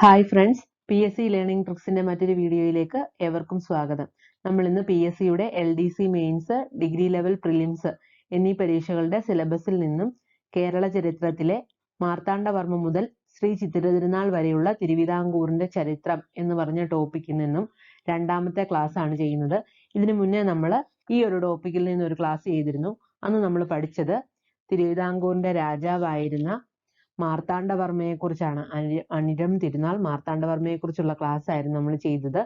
Hi friends, PSC learning ട്രിക്സിന്റെ മറ്റൊരു വീഡിയോയിലേക്ക് ഏവർക്കും സ്വാഗതം. നമ്മൾ ഇന്ന് PSCയുടെ LDC mains, degree level prelims എന്നീ പരീക്ഷകളുടെ സിലബസിൽ നിന്നും കേരള ചരിത്രത്തിലെ മാർത്താണ്ഡവർമ്മ മുതൽ ശ്രീ ചിത്തിര തിരുനാൾ വരെയുള്ള തിരുവിതാംകൂറിന്റെ ചരിത്രം എന്ന് പറഞ്ഞ ടോപ്പിക്കിൽ നിന്നും രണ്ടാമത്തെ ക്ലാസ് ആണ് ചെയ്യുന്നത്. ഇതിനു മുന്നേ നമ്മൾ ഈ ഒരു ടോപ്പിക്കിൽ നിന്ന് ഒരു ക്ലാസ് ചെയ്തിരുന്നു. അന്ന് നമ്മൾ പഠിച്ചത് തിരുവിതാംകൂറിന്റെ രാജാവായിരുന്ന മാർത്താണ്ഡവർമ്മയെ കുറിച്ചാണ്. അനിഴം തിരുനാൾ മാർത്താണ്ഡവർമ്മയെ കുറിച്ചുള്ള ക്ലാസ് ആയിരുന്നു നമ്മൾ ചെയ്തത്.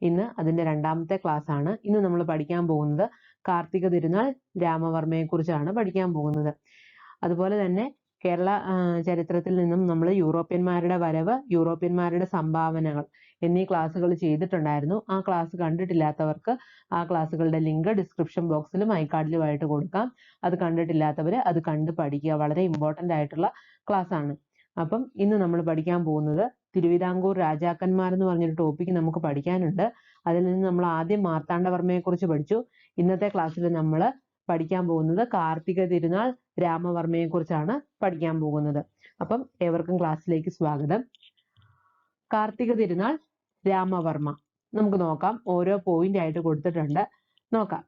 ഇന്ന് അതിന്റെ രണ്ടാമത്തെ ക്ലാസ് ആണ്. ഇന്ന് നമ്മൾ പഠിക്കാൻ പോകുന്നത് കാർത്തിക തിരുനാൾ രാമവർമ്മയെ കുറിച്ചാണ് പഠിക്കാൻ പോകുന്നത്. അതുപോലെ തന്നെ കേരള ചരിത്രത്തിൽ നിന്നും നമ്മൾ യൂറോപ്യന്മാരുടെ വരവ്, യൂറോപ്യന്മാരുടെ സംഭാവനകൾ എന്നീ ക്ലാസ്സുകൾ ചെയ്തിട്ടുണ്ടായിരുന്നു. ആ ക്ലാസ് കണ്ടിട്ടില്ലാത്തവർക്ക് ആ ക്ലാസ്സുകളുടെ ലിങ്ക് ഡിസ്ക്രിപ്ഷൻ ബോക്സിലും ഐക്കാർഡിലുമായിട്ട് കൊടുക്കാം. അത് കണ്ടിട്ടില്ലാത്തവർ അത് കണ്ട് പഠിക്കുക. വളരെ ഇമ്പോർട്ടൻ്റ് ആയിട്ടുള്ള ക്ലാസ് ആണ്. അപ്പം ഇന്ന് നമ്മൾ പഠിക്കാൻ പോകുന്നത് തിരുവിതാംകൂർ രാജാക്കന്മാർ എന്ന് പറഞ്ഞൊരു ടോപ്പിക്ക് നമുക്ക് പഠിക്കാനുണ്ട്. അതിൽ നിന്ന് നമ്മൾ ആദ്യം മാർത്താണ്ഡവർമ്മയെ കുറിച്ച് പഠിച്ചു. ഇന്നത്തെ ക്ലാസ്സിൽ നമ്മൾ പഠിക്കാൻ പോകുന്നത് കാർത്തിക തിരുനാൾ രാമവർമ്മയെ കുറിച്ചാണ് പഠിക്കാൻ പോകുന്നത്. അപ്പം ഏവർക്കും ക്ലാസ്സിലേക്ക് സ്വാഗതം. കാർത്തിക തിരുനാൾ രാമവർമ്മ നമുക്ക് നോക്കാം. ഓരോ പോയിന്റ് ആയിട്ട് കൊടുത്തിട്ടുണ്ട്, നോക്കാം.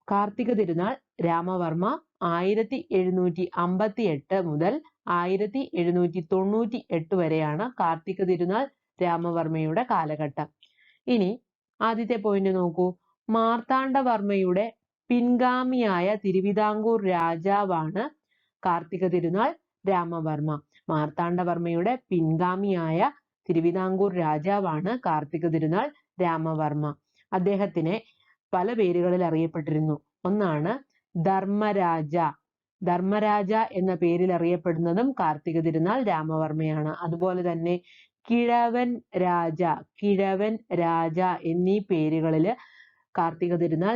കാർത്തിക തിരുനാൾ രാമവർമ്മ 1758 മുതൽ 1798 വരെയാണ് കാർത്തിക തിരുനാൾ രാമവർമ്മയുടെ കാലഘട്ടം. ഇനി ആദ്യത്തെ പോയിന്റ് നോക്കൂ. മാർത്താണ്ഡവർമ്മയുടെ പിൻഗാമിയായ തിരുവിതാംകൂർ രാജാവാണ് കാർത്തിക തിരുനാൾ രാമവർമ്മ. മാർത്താണ്ഡവർമ്മയുടെ പിൻഗാമിയായ തിരുവിതാംകൂർ രാജാവാണ് കാർത്തിക തിരുനാൾ രാമവർമ്മ. അദ്ദേഹത്തിനെ പല പേരുകളിൽ അറിയപ്പെട്ടിരുന്നു. ഒന്നാണ് ധർമ്മരാജ. ധർമ്മരാജ എന്ന പേരിൽ അറിയപ്പെടുന്നതും കാർത്തിക തിരുനാൾ രാമവർമ്മയാണ്. അതുപോലെ തന്നെ കിഴവൻ രാജ എന്നീ പേരുകളിൽ കാർത്തിക തിരുനാൾ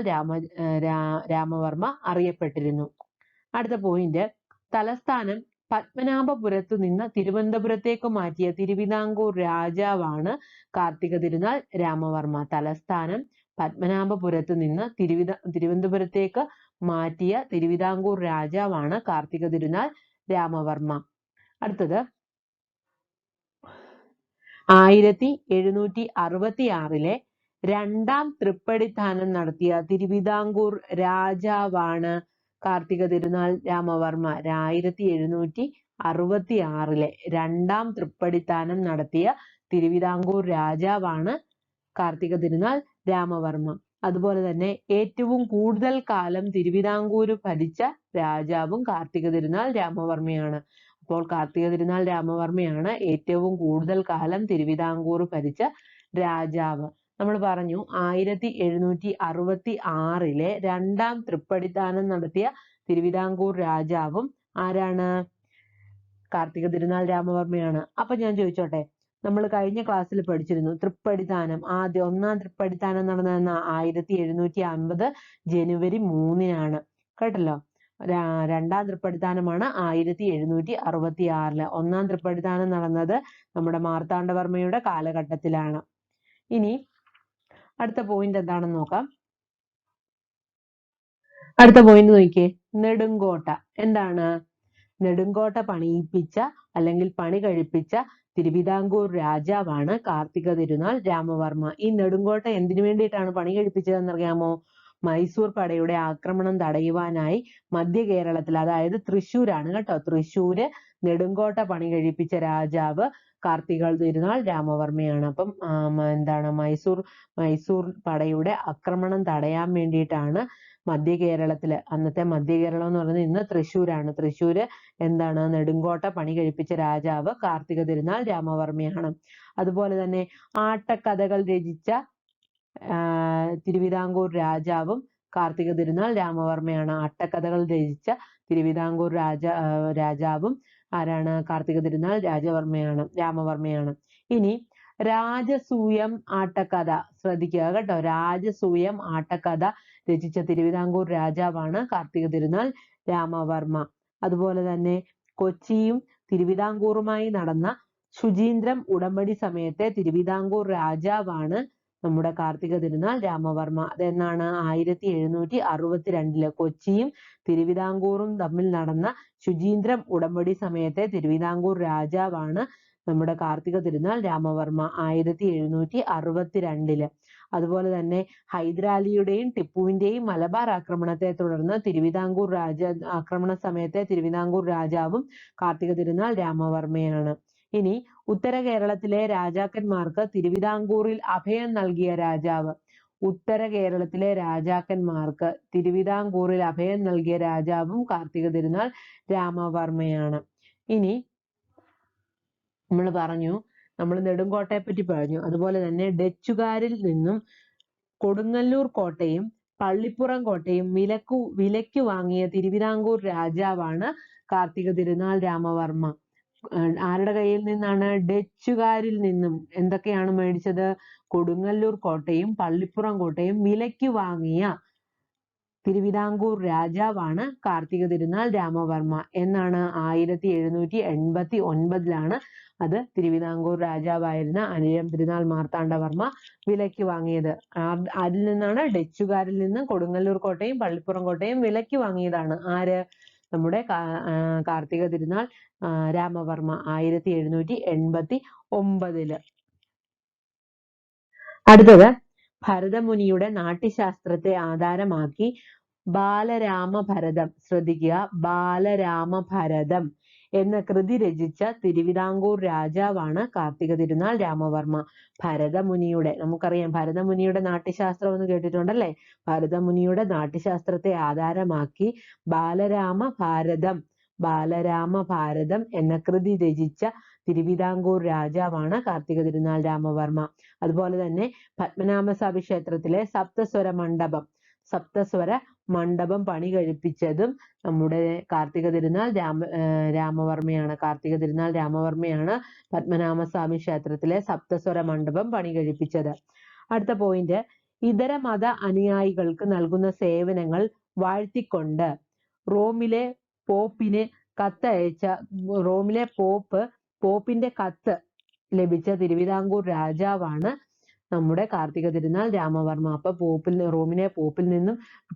രാമവർമ്മ അറിയപ്പെട്ടിരുന്നു. അടുത്ത പോയിന്റ്, തലസ്ഥാനം പത്മനാഭപുരത്ത് നിന്ന് തിരുവനന്തപുരത്തേക്ക് മാറ്റിയ തിരുവിതാംകൂർ രാജാവാണ് കാർത്തിക തിരുനാൾ രാമവർമ്മ. തലസ്ഥാനം പത്മനാഭപുരത്ത് നിന്ന് തിരുവനന്തപുരത്തേക്ക് മാറ്റിയ തിരുവിതാംകൂർ രാജാവാണ് കാർത്തിക തിരുനാൾ രാമവർമ്മ. അടുത്തത് 1766 രണ്ടാം തൃപ്പടിത്താനം നടത്തിയ തിരുവിതാംകൂർ രാജാവാണ് കാർത്തിക തിരുനാൾ രാമവർമ്മ. 1766 രണ്ടാം തൃപ്പടിത്താനം നടത്തിയ തിരുവിതാംകൂർ രാജാവാണ് കാർത്തിക തിരുനാൾ രാമവർമ്മ. അതുപോലെ തന്നെ ഏറ്റവും കൂടുതൽ കാലം തിരുവിതാംകൂർ ഭരിച്ച രാജാവും കാർത്തിക തിരുനാൾ രാമവർമ്മയാണ്. അപ്പോൾ കാർത്തിക തിരുനാൾ രാമവർമ്മയാണ് ഏറ്റവും കൂടുതൽ കാലം തിരുവിതാംകൂർ ഭരിച്ച രാജാവ്. നമ്മൾ പറഞ്ഞു 1766 രണ്ടാം തൃപ്പടിത്താനം നടത്തിയ തിരുവിതാംകൂർ രാജാവും ആരാണ്? കാർത്തിക തിരുനാൾ രാമവർമ്മയാണ്. അപ്പൊ ഞാൻ ചോദിച്ചോട്ടെ, നമ്മൾ കഴിഞ്ഞ ക്ലാസ്സിൽ പഠിച്ചിരുന്നു തൃപ്പടിത്താനം. ഒന്നാം തൃപ്പടിത്താനം നടന്ന 1750 ജനുവരി 3 കേട്ടല്ലോ. രണ്ടാം തൃപ്പടിത്താനമാണ് 1766. ഒന്നാം തൃപ്പടിത്താനം നടന്നത് നമ്മുടെ മാർത്താണ്ഡവർമ്മയുടെ കാലഘട്ടത്തിലാണ്. ഇനി അടുത്ത പോയിന്റ് എന്താണെന്ന് നോക്കാം. അടുത്ത പോയിന്റ് നോക്കിയേ, നെടുങ്കോട്ട. എന്താണ്? നെടുങ്കോട്ട പണിയിപ്പിച്ച അല്ലെങ്കിൽ പണി കഴിപ്പിച്ച തിരുവിതാംകൂർ രാജാവാണ് കാർത്തിക തിരുനാൾ രാമവർമ്മ. ഈ നെടുങ്കോട്ട എന്തിനു വേണ്ടിയിട്ടാണ് പണി കഴിപ്പിച്ചതെന്നറിയാമോ? മൈസൂർ പടയുടെ ആക്രമണം തടയുവാനായി മധ്യ കേരളത്തിൽ, അതായത് തൃശ്ശൂരാണ് കേട്ടോ, തൃശ്ശൂര് നെടുങ്കോട്ട പണി കഴിപ്പിച്ച രാജാവ് കാർത്തിക തിരുനാൾ രാമവർമ്മയാണ്. അപ്പം എന്താണ്, മൈസൂർ പടയുടെ ആക്രമണം തടയാൻ വേണ്ടിയിട്ടാണ് മധ്യ കേരളത്തില്, അന്നത്തെ മധ്യ കേരളം എന്ന് പറയുന്നത് ഇന്ന് തൃശ്ശൂരാണ്, തൃശ്ശൂര് എന്താണ് നെടുങ്കോട്ട പണി കഴിപ്പിച്ച രാജാവ് കാർത്തിക തിരുനാൾ രാമവർമ്മയാണ്. അതുപോലെ തന്നെ ആട്ടക്കഥകൾ രചിച്ച തിരുവിതാംകൂർ രാജാവും കാർത്തിക തിരുനാൾ രാമവർമ്മയാണ്. ആട്ടക്കഥകൾ രചിച്ച തിരുവിതാംകൂർ രാജാവും ആരാണ്? കാർത്തിക തിരുനാൾ രാമവർമ്മയാണ്. ഇനി രാജസൂയം ആട്ടക്കഥ ശ്രദ്ധിക്കുക കേട്ടോ. രാജസൂയം ആട്ടക്കഥ രചിച്ച തിരുവിതാംകൂർ രാജാവാണ് കാർത്തിക തിരുനാൾ രാമവർമ്മ. അതുപോലെ തന്നെ കൊച്ചിയും തിരുവിതാംകൂറുമായി നടന്ന ശുചീന്ദ്രം ഉടമ്പടി സമയത്തെ തിരുവിതാംകൂർ രാജാവാണ് നമ്മുടെ കാർത്തിക തിരുനാൾ രാമവർമ്മ. അതെന്നാണ്? 1762 കൊച്ചിയും തിരുവിതാംകൂറും തമ്മിൽ നടന്ന ശുചീന്ദ്രം ഉടമ്പടി സമയത്തെ തിരുവിതാംകൂർ രാജാവാണ് നമ്മുടെ കാർത്തിക തിരുനാൾ രാമവർമ്മ 1762. അതുപോലെ തന്നെ ഹൈദരാലിയുടെയും ടിപ്പുവിന്റെയും മലബാർ ആക്രമണത്തെ തുടർന്ന് ആക്രമണ സമയത്തെ തിരുവിതാംകൂർ രാജാവും കാർത്തിക തിരുനാൾ രാമവർമ്മയാണ്. ഇനി ഉത്തര കേരളത്തിലെ രാജാക്കന്മാർക്ക് തിരുവിതാംകൂറിൽ അഭയം നൽകിയ രാജാവ്. ഉത്തര കേരളത്തിലെ രാജാക്കന്മാർക്ക് തിരുവിതാംകൂറിൽ അഭയം നൽകിയ രാജാവും കാർത്തിക തിരുനാൾ രാമവർമ്മയാണ്. ഇനി നമ്മൾ നെടുങ്കോട്ടയെ പറ്റി പറഞ്ഞു. അതുപോലെ തന്നെ ഡച്ചുകാരിൽ നിന്നും കൊടുങ്ങല്ലൂർ കോട്ടയും പള്ളിപ്പുറം കോട്ടയും വിലയ്ക്ക് വാങ്ങിയ തിരുവിതാംകൂർ രാജാവാണ് കാർത്തിക തിരുനാൾ രാമവർമ്മ. ആരുടെ കയ്യിൽ നിന്നാണ്? ഡച്ചുകാരിൽ നിന്നും. എന്തൊക്കെയാണ് മേടിച്ചത്? കൊടുങ്ങല്ലൂർ കോട്ടയും പള്ളിപ്പുറം കോട്ടയും വിലയ്ക്ക് വാങ്ങിയ തിരുവിതാംകൂർ രാജാവാണ് കാർത്തിക തിരുനാൾ രാമവർമ്മ. എന്നാണ്? 1789 അത് തിരുവിതാംകൂർ രാജാവായിരുന്ന അനിഴം തിരുനാൾ മാർത്താണ്ഡവർമ്മ വിലയ്ക്ക് വാങ്ങിയത്. അതിൽ നിന്നാണ്? ഡച്ചുകാരിൽ നിന്നും കൊടുങ്ങല്ലൂർ കോട്ടയും പള്ളിപ്പുറം കോട്ടയും വിലയ്ക്ക് വാങ്ങിയതാണ്. ആര്? നമ്മുടെ കാർത്തിക തിരുനാൾ രാമവർമ്മ 1789. അടുത്തത് ഭരതമുനിയുടെ നാട്യശാസ്ത്രത്തെ ആധാരമാക്കി ബാലരാമഭരതം, ശ്രദ്ധിക്കുക, ബാലരാമഭരതം എന്ന കൃതി രചിച്ച തിരുവിതാംകൂർ രാജാവാണ് കാർത്തിക തിരുനാൾ രാമവർമ്മ. നമുക്കറിയാം ഭരതമുനിയുടെ നാട്യശാസ്ത്രം എന്ന് കേട്ടിട്ടുണ്ടല്ലേ? ഭരതമുനിയുടെ നാട്യശാസ്ത്രത്തെ ആധാരമാക്കി ബാലരാമഭാരതം എന്ന കൃതി രചിച്ച തിരുവിതാംകൂർ രാജാവാണ് കാർത്തിക തിരുനാൾ രാമവർമ്മ. അതുപോലെ തന്നെ പത്മനാഭസ്വാമി ക്ഷേത്രത്തിലെ സപ്തസ്വര മണ്ഡപം പണി കഴിപ്പിച്ചതും നമ്മുടെ കാർത്തിക തിരുനാൾ രാമവർമ്മയാണ്. പത്മനാഭസ്വാമി ക്ഷേത്രത്തിലെ സപ്തസ്വര മണ്ഡപം പണി കഴിപ്പിച്ചത്. അടുത്ത പോയിന്റ്, ഇതര മത അനുയായികൾക്ക് നൽകുന്ന സേവനങ്ങൾ വാഴ്ത്തിക്കൊണ്ട് റോമിലെ പോപ്പിന്റെ കത്ത് ലഭിച്ച തിരുവിതാംകൂർ രാജാവാണ് നമ്മുടെ കാർത്തിക തിരുനാൾ രാമവർമ്മ. അപ്പൊ റോമിലെ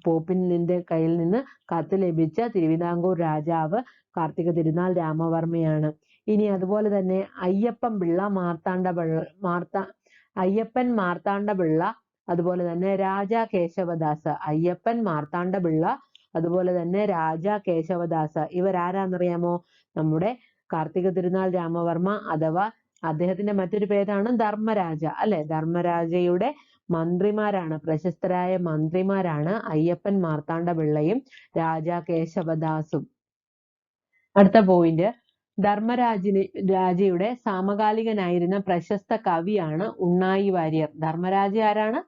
പോപ്പിന്റെ കയ്യിൽ നിന്ന് കത്ത് ലഭിച്ച തിരുവിതാംകൂർ രാജാവ് കാർത്തിക തിരുനാൾ രാമവർമ്മയാണ്. ഇനി അതുപോലെ തന്നെ അയ്യപ്പൻ മാർത്താണ്ഡപിള്ള, അതുപോലെ തന്നെ രാജാ കേശവദാസ്. അയ്യപ്പൻ മാർത്താണ്ഡപിള്ള, അതുപോലെ തന്നെ രാജാ കേശവദാസ്. ഇവരാരാന്നറിയാമോ? നമ്മുടെ കാർത്തിക തിരുനാൾ രാമവർമ്മ അഥവാ അദ്ദേഹത്തിന്റെ മറ്റൊരു പേരാണ് ധർമ്മരാജ, അല്ലെ? ധർമ്മരാജയുടെ മന്ത്രിമാരാണ്, പ്രശസ്തരായ മന്ത്രിമാരാണ് അയ്യപ്പൻ മാർത്താണ്ഡപിള്ളയും രാജാ കേശവദാസും. അടുത്ത പോയിന്റ്, ധർമ്മരാജയുടെ സമകാലികനായിരുന്ന പ്രശസ്ത കവിയാണ് ഉണ്ണായി വാര്യർ. ധർമ്മരാജ ആരാണ്?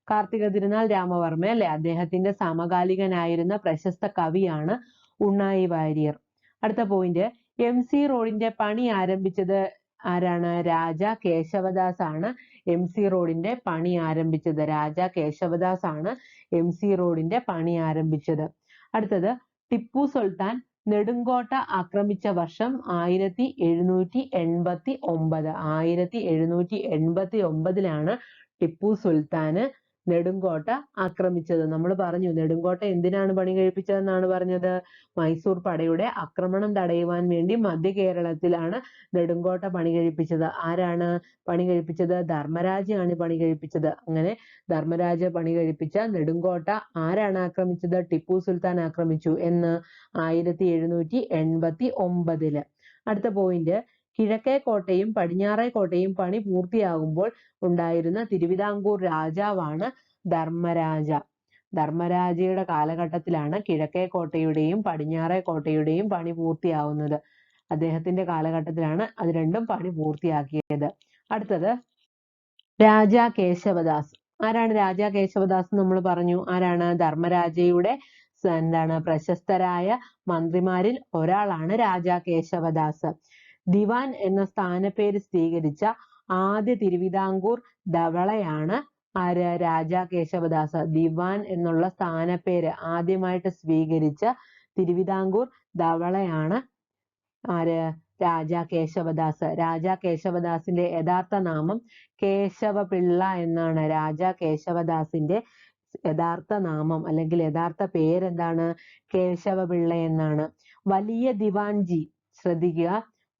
കാർത്തിക തിരുനാൾ രാമവർമ്മ, അല്ലെ? അദ്ദേഹത്തിന്റെ സമകാലികനായിരുന്ന പ്രശസ്ത കവിയാണ് ഉണ്ണായി വാര്യർ. അടുത്ത പോയിന്റ്, MC റോഡിന്റെ പണി ആരംഭിച്ചത് ആരാണ്? രാജാ കേശവദാസ് ആണ് MC റോഡിന്റെ പണി ആരംഭിച്ചത്. രാജാ കേശവദാസ് ആണ് MC റോഡിന്റെ പണി ആരംഭിച്ചത്. അടുത്തത്, ടിപ്പു സുൽത്താൻ നെടുങ്കോട്ട ആക്രമിച്ച വർഷം 1789. 1789 ടിപ്പു സുൽത്താന് നെടുങ്കോട്ട ആക്രമിച്ചത്. നമ്മൾ പറഞ്ഞു നെടുങ്കോട്ട എന്തിനാണ് പണി കഴിപ്പിച്ചതെന്നാണ് പറഞ്ഞത്? മൈസൂർ പടയുടെ ആക്രമണം തടയുവാൻ വേണ്ടി മധ്യ കേരളത്തിലാണ് നെടുങ്കോട്ട പണി കഴിപ്പിച്ചത്. ആരാണ് പണി കഴിപ്പിച്ചത്? ധർമ്മരാജയാണ് പണി കഴിപ്പിച്ചത്. അങ്ങനെ ധർമ്മരാജ പണി കഴിപ്പിച്ച നെടുങ്കോട്ട ആരാണ് ആക്രമിച്ചത്? ടിപ്പു സുൽത്താൻ ആക്രമിച്ചു. എന്ന് 1789. അടുത്ത പോയിന്റ്, കിഴക്കേ കോട്ടയും പടിഞ്ഞാറേ കോട്ടയും പണി പൂർത്തിയാകുമ്പോൾ ഉണ്ടായിരുന്ന തിരുവിതാംകൂർ രാജാവാണ് ധർമ്മരാജ. ധർമ്മരാജയുടെ കാലഘട്ടത്തിലാണ് കിഴക്കേ കോട്ടയുടെയും പടിഞ്ഞാറേ കോട്ടയുടെയും പണി പൂർത്തിയാവുന്നത്. അദ്ദേഹത്തിന്റെ കാലഘട്ടത്തിലാണ് അത് രണ്ടും പണി പൂർത്തിയാക്കിയത്. അടുത്തത്, രാജാ കേശവദാസ്. ആരാണ് രാജാ കേശവദാസ്? നമ്മൾ പറഞ്ഞു ആരാണ്? ധർമ്മരാജയുടെ പ്രശസ്തരായ മന്ത്രിമാരിൽ ഒരാളാണ് രാജാ കേശവദാസ്. ദിവാൻ എന്ന സ്ഥാനപ്പേര് സ്വീകരിച്ച ആദ്യ തിരുവിതാംകൂർ ധവളയാണ് ആര്? രാജാ കേശവദാസ്. ദിവാൻ എന്നുള്ള സ്ഥാനപ്പേര് ആദ്യമായിട്ട് സ്വീകരിച്ച തിരുവിതാംകൂർ ധവളയാണ് ആര്? രാജാ കേശവദാസ്. രാജാ കേശവദാസിന്റെ യഥാർത്ഥ നാമം കേശവപിള്ള എന്നാണ്. രാജാ കേശവദാസിന്റെ യഥാർത്ഥ നാമം അല്ലെങ്കിൽ യഥാർത്ഥ പേരെന്താണ്? കേശവപിള്ള എന്നാണ്. വലിയ ദിവാൻജി, ശ്രദ്ധിക്കുക,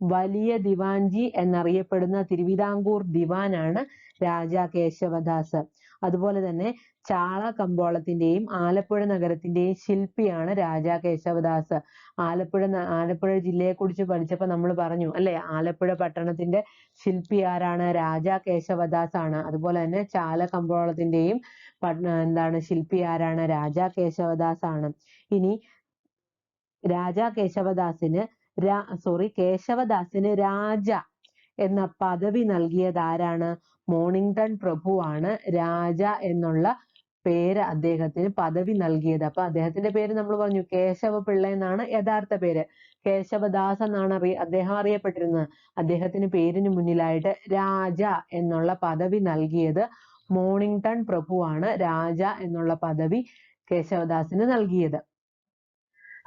വലിയ ദിവാൻജി എന്നറിയപ്പെടുന്ന തിരുവിതാംകൂർ ദിവാനാണ് രാജാ കേശവദാസ്. അതുപോലെ തന്നെ ചാള കമ്പോളത്തിന്റെയും ആലപ്പുഴ നഗരത്തിന്റെയും ശില്പിയാണ് രാജാ കേശവദാസ്. ആലപ്പുഴ ജില്ലയെ കുറിച്ച് പഠിച്ചപ്പോൾ നമ്മൾ പറഞ്ഞു അല്ലെ, ആലപ്പുഴ പട്ടണത്തിന്റെ ശില്പി ആരാണ്? രാജാ കേശവദാസ് ആണ്. അതുപോലെ തന്നെ ചാല കമ്പോളത്തിന്റെയും ശില്പി ആരാണ്? രാജാ കേശവദാസ് ആണ്. ഇനി കേശവദാസിന് രാജ എന്ന പദവി നൽകിയത് ആരാണ്? മോണിങ്ടൺ പ്രഭുവാണ് രാജ എന്നുള്ള പേര് അദ്ദേഹത്തിന് പദവി നൽകിയത്. അപ്പൊ അദ്ദേഹത്തിന്റെ പേര് നമ്മൾ പറഞ്ഞു കേശവപിള്ള എന്നാണ് യഥാർത്ഥ പേര്. കേശവദാസ് എന്നാണ് അദ്ദേഹം അറിയപ്പെട്ടിരുന്നത്. അദ്ദേഹത്തിന് പേരിന് മുന്നിലായിട്ട് രാജ എന്നുള്ള പദവി നൽകിയത് മോണിങ്ടൺ പ്രഭുവാണ് രാജ എന്നുള്ള പദവി കേശവദാസിന് നൽകിയത്.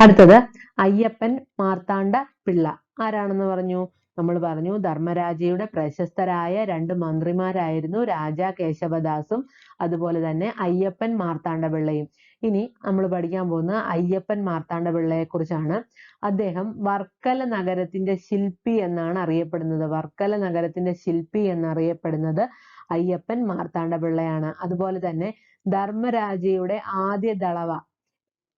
അടുത്തത് അയ്യപ്പൻ മാർത്താണ്ഡ പിള്ള. ആരാണെന്ന് പറഞ്ഞു? നമ്മൾ പറഞ്ഞു ധർമ്മരാജയുടെ പ്രശസ്തരായ 2 മന്ത്രിമാരായിരുന്നു രാജാ കേശവദാസും അതുപോലെ തന്നെ അയ്യപ്പൻ മാർത്താണ്ഡ പിള്ളയും. ഇനി നമ്മൾ പഠിക്കാൻ പോകുന്ന അയ്യപ്പൻ മാർത്താണ്ഡ പിള്ളയെ കുറിച്ചാണ്. അദ്ദേഹം വർക്കല നഗരത്തിന്റെ ശില്പി എന്നാണ് അറിയപ്പെടുന്നത്. വർക്കല നഗരത്തിന്റെ ശില്പി എന്നറിയപ്പെടുന്നത് അയ്യപ്പൻ മാർത്താണ്ഡ പിള്ളയാണ്. അതുപോലെ തന്നെ ധർമ്മരാജയുടെ ആദ്യ ദളവ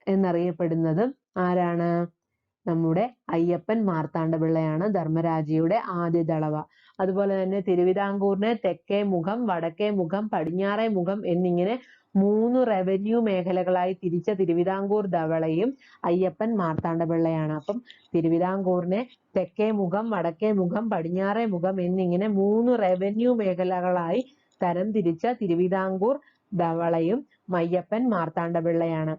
എന്നറിയപ്പെടുന്നതും ആരാണ്? നമ്മുടെ അയ്യപ്പൻ മാർത്താണ്ഡ പിള്ളയാണ് ധർമ്മരാജയുടെ ആദ്യ ദളവ. അതുപോലെ തന്നെ തിരുവിതാംകൂറിനെ തെക്കേ മുഖം, വടക്കേ മുഖം, പടിഞ്ഞാറേ മുഖം എന്നിങ്ങനെ 3 റവന്യൂ മേഖലകളായി തിരിച്ച തിരുവിതാംകൂർ ദളവയും അയ്യപ്പൻ മാർത്താണ്ഡ പിള്ളയാണ്. അപ്പം തിരുവിതാംകൂറിനെ തെക്കേ മുഖം, വടക്കേ മുഖം, പടിഞ്ഞാറേ മുഖം എന്നിങ്ങനെ 3 റവന്യൂ മേഖലകളായി തരംതിരിച്ച തിരുവിതാംകൂർ ദളവയും അയ്യപ്പൻ മാർത്താണ്ഡ പിള്ളയാണ്.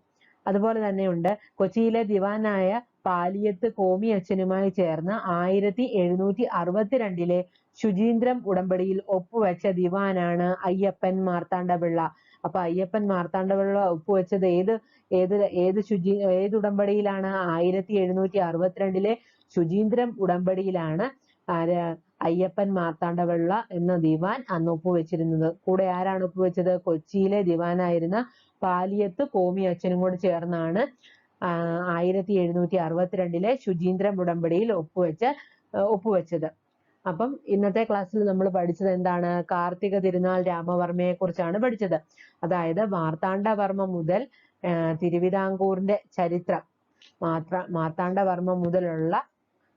അതുപോലെ തന്നെയുണ്ട് കൊച്ചിയിലെ ദിവാനായ പാലിയത്ത് കോമി അച്ഛനുമായി ചേർന്ന് 1762 ശുചീന്ദ്രം ഉടമ്പടിയിൽ ഒപ്പുവെച്ച ദിവാനാണ് അയ്യപ്പൻ മാർത്താണ്ഡ പിള്ള. അപ്പൊ അയ്യപ്പൻ മാർത്താണ്ഡ പിള്ള ഒപ്പുവെച്ചത് ഏത് ഉടമ്പടിയിലാണ്? 1762 ശുചീന്ദ്രം ഉടമ്പടിയിലാണ് അയ്യപ്പൻ മാർത്താണ്ഡ പിള്ള എന്ന ദിവാൻ അന്ന് ഒപ്പുവെച്ചിരുന്നത്. കൂടെ ആരാണ് ഒപ്പുവെച്ചത്? കൊച്ചിയിലെ ദിവാനായിരുന്ന പാലിയത്ത് കോമി അച്ഛനും കൂടി ചേർന്നാണ് 1762 ശുചീന്ദ്രം ഉടമ്പടിയിൽ ഒപ്പുവെച്ചത്. അപ്പം ഇന്നത്തെ ക്ലാസ്സിൽ നമ്മൾ പഠിച്ചത് എന്താണ്? കാർത്തിക തിരുനാൾ രാമവർമ്മയെ കുറിച്ചാണ് പഠിച്ചത്. അതായത് മാർത്താണ്ഡവർമ്മ മുതൽ തിരുവിതാംകൂറിന്റെ ചരിത്രം, മാർത്താണ്ഡവർമ്മ മുതലുള്ള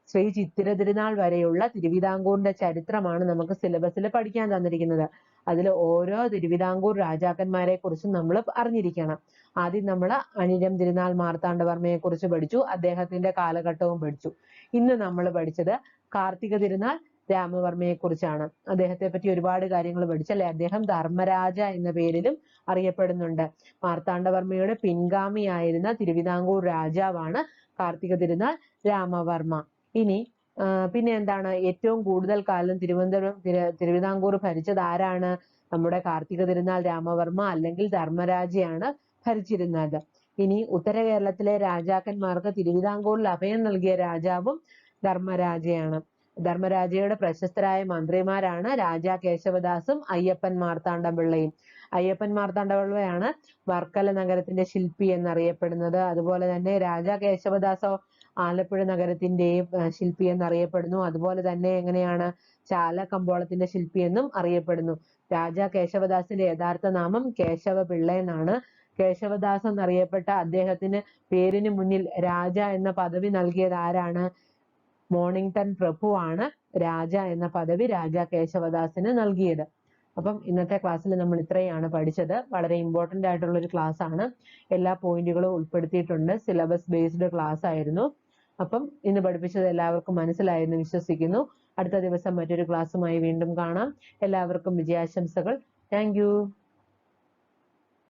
ശ്രീ ചിത്തിര തിരുനാൾ വരെയുള്ള തിരുവിതാംകൂറിന്റെ ചരിത്രമാണ് നമുക്ക് സിലബസിൽ പഠിക്കാൻ തന്നിരിക്കുന്നത്. അതിൽ ഓരോ തിരുവിതാംകൂർ രാജാക്കന്മാരെ കുറിച്ചും നമ്മൾ അറിഞ്ഞിരിക്കണം. ആദ്യം നമ്മൾ അനിഴം തിരുനാൾ മാർത്താണ്ഡവർമ്മയെ കുറിച്ച് പഠിച്ചു, അദ്ദേഹത്തിന്റെ കാലഘട്ടവും പഠിച്ചു. ഇന്ന് നമ്മൾ പഠിച്ചത് കാർത്തിക തിരുനാൾ രാമവർമ്മയെ കുറിച്ചാണ്. അദ്ദേഹത്തെ പറ്റി ഒരുപാട് കാര്യങ്ങൾ പഠിച്ചല്ലേ. അദ്ദേഹം ധർമ്മരാജ എന്ന പേരിലും അറിയപ്പെടുന്നുണ്ട്. മാർത്താണ്ഡവർമ്മയുടെ പിൻഗാമിയായിരുന്ന തിരുവിതാംകൂർ രാജാവാണ് കാർത്തിക തിരുനാൾ രാമവർമ്മ. ഇനി പിന്നെ എന്താണ്? ഏറ്റവും കൂടുതൽ കാലം തിരുവിതാംകൂർ ഭരിച്ചത് ആരാണ്? നമ്മുടെ കാർത്തിക തിരുനാൾ രാമവർമ്മ അല്ലെങ്കിൽ ധർമ്മരാജയാണ് ഭരിച്ചിരുന്നത്. ഇനി ഉത്തര കേരളത്തിലെ രാജാക്കന്മാർക്ക് തിരുവിതാംകൂറിൽ അഭയം നൽകിയ രാജാവും ധർമ്മരാജയാണ്. ധർമ്മരാജയുടെ പ്രശസ്തരായ മന്ത്രിമാരാണ് രാജാ കേശവദാസും അയ്യപ്പൻ മാർത്താണ്ഡ പിള്ളയും. അയ്യപ്പൻ മാർത്താണ്ഡ പിള്ളയാണ് വർക്കല നഗരത്തിന്റെ ശില്പി എന്നറിയപ്പെടുന്നത്. അതുപോലെ തന്നെ രാജാ കേശവദാസോ ആലപ്പുഴ നഗരത്തിന്റെയും ശില്പി എന്നറിയപ്പെടുന്നു. അതുപോലെ തന്നെ എങ്ങനെയാണ്? ചാല കമ്പോളത്തിന്റെ ശില്പി എന്നും അറിയപ്പെടുന്നു. രാജാ കേശവദാസിന്റെ യഥാർത്ഥ നാമം കേശവ പിള്ള എന്നാണ്. കേശവദാസ് എന്നറിയപ്പെട്ട അദ്ദേഹത്തിന് പേരിന് മുന്നിൽ രാജ എന്ന പദവി നൽകിയത് ആരാണ്? മോണിങ്ടൺ പ്രഭുവാണ് രാജ എന്ന പദവി രാജാ കേശവദാസിന് നൽകിയത്. അപ്പം ഇന്നത്തെ ക്ലാസ്സിൽ നമ്മൾ ഇത്രയാണ് പഠിച്ചത്. വളരെ ഇമ്പോർട്ടന്റ് ആയിട്ടുള്ള ഒരു ക്ലാസ് ആണ്. എല്ലാ പോയിന്റുകളും ഉൾപ്പെടുത്തിയിട്ടുണ്ട്. സിലബസ് ബേസ്ഡ് ക്ലാസ് ആയിരുന്നു. അപ്പം ഇന്ന് പഠിപ്പിച്ചത് എല്ലാവർക്കും മനസ്സിലായെന്ന് വിശ്വസിക്കുന്നു. അടുത്ത ദിവസം മറ്റൊരു ക്ലാസ്സുമായി വീണ്ടും കാണാം. എല്ലാവർക്കും വിജയാശംസകൾ. Thank you.